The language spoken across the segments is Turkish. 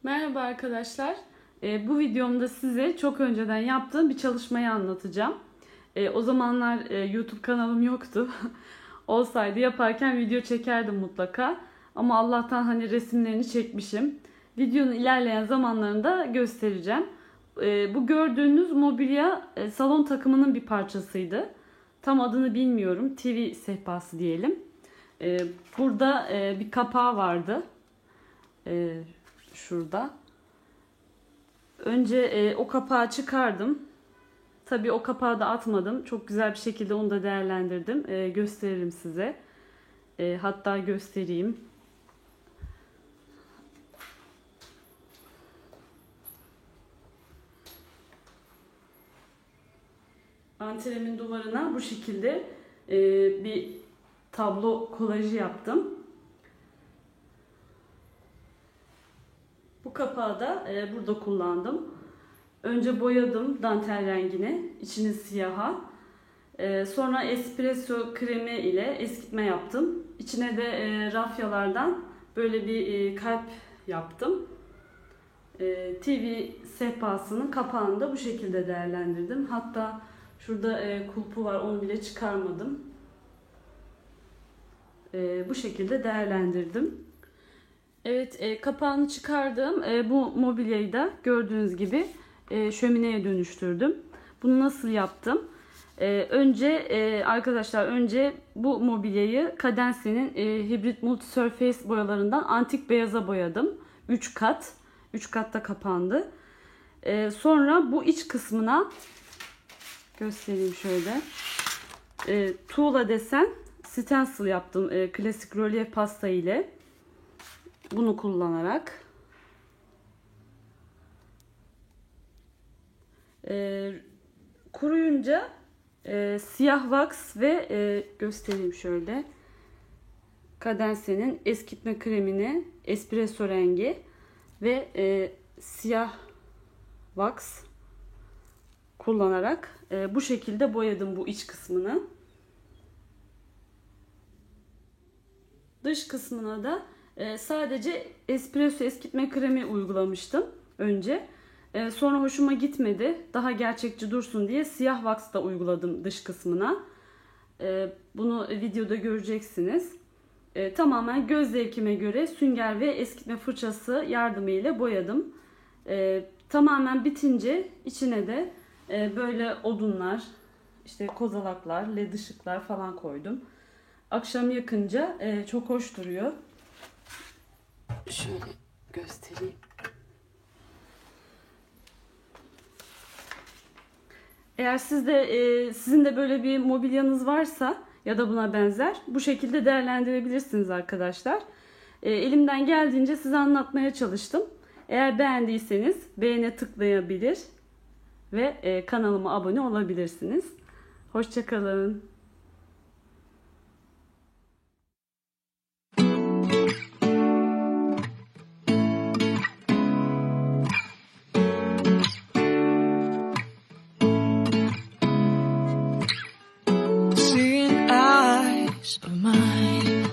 Merhaba arkadaşlar. Bu videomda size çok önceden yaptığım bir çalışmayı anlatacağım. O zamanlar YouTube kanalım yoktu. Olsaydı yaparken video çekerdim mutlaka. Ama Allah'tan hani resimlerini çekmişim. Videonun ilerleyen zamanlarında göstereceğim. Bu gördüğünüz mobilya salon takımının bir parçasıydı. Tam adını bilmiyorum. TV sehpası diyelim. Burada bir kapağı vardı. Şurada. Önce o kapağı çıkardım. Tabii o kapağı da atmadım. Çok güzel bir şekilde onu da değerlendirdim. Gösteririm size. Hatta göstereyim. Antremin duvarına bu şekilde bir tablo kolajı yaptım. Bu kapağı da burada kullandım. Önce boyadım dantel rengini, içini siyaha. Sonra espresso kremi ile eskitme yaptım. İçine de rafyalardan böyle bir kalp yaptım. TV sehpasının kapağını da bu şekilde değerlendirdim. Hatta şurada kulpu var, onu bile çıkarmadım. Bu şekilde değerlendirdim. Evet, kapağını çıkardım. Bu mobilyayı da gördüğünüz gibi şömineye dönüştürdüm. Bunu nasıl yaptım? Önce bu mobilyayı Cadence'nin Hybrid Multi Surface boyalarından antik beyaza boyadım. 3 kat. 3 katta kapandı. Sonra bu iç kısmına göstereyim şöyle. Tuğla desen stencil yaptım. Klasik rölyef pasta ile. Bunu kullanarak. Kuruyunca siyah wax ve göstereyim şöyle. Cadence'nin eskitme kremini espresso rengi ve siyah wax kullanarak bu şekilde boyadım bu iç kısmını. Dış kısmına da sadece espresso eskitme kremi uygulamıştım önce. Sonra hoşuma gitmedi. Daha gerçekçi dursun diye siyah wax da uyguladım dış kısmına. Bunu videoda göreceksiniz. Tamamen göz zevkime göre sünger ve eskitme fırçası yardımıyla boyadım. Tamamen bitince içine de böyle odunlar, işte kozalaklar, led ışıklar falan koydum. Akşam yakınca çok hoş duruyor. Şöyle göstereyim. Eğer sizin de böyle bir mobilyanız varsa ya da buna benzer bu şekilde değerlendirebilirsiniz arkadaşlar. Elimden geldiğince size anlatmaya çalıştım. Eğer beğendiyseniz beğene tıklayabilir ve kanalıma abone olabilirsiniz. Hoşça kalın. Of mine,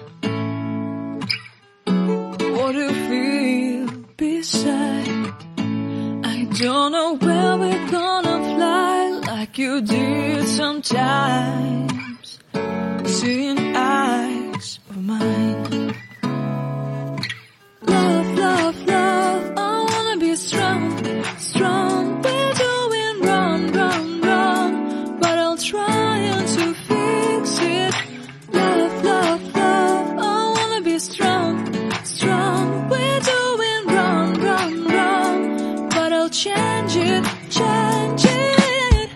what do you feel beside? I don't know where we're gonna fly like you did sometimes. Seeing eyes of mine, love, love, love. I wanna be strong, strong. We're doing wrong, wrong, wrong, but I'll try to fix it. Love, love, love, I wanna be strong, strong. We're doing wrong, wrong, wrong, but I'll change it, change it.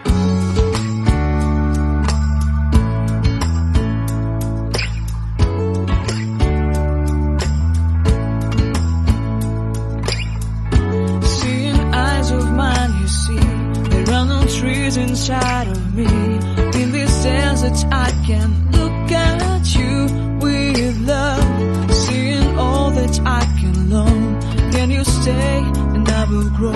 Seeing eyes of mine, you see, there are no trees inside of me. In this desert I can look at you with love, seeing all that I can learn. Can you stay and I will grow?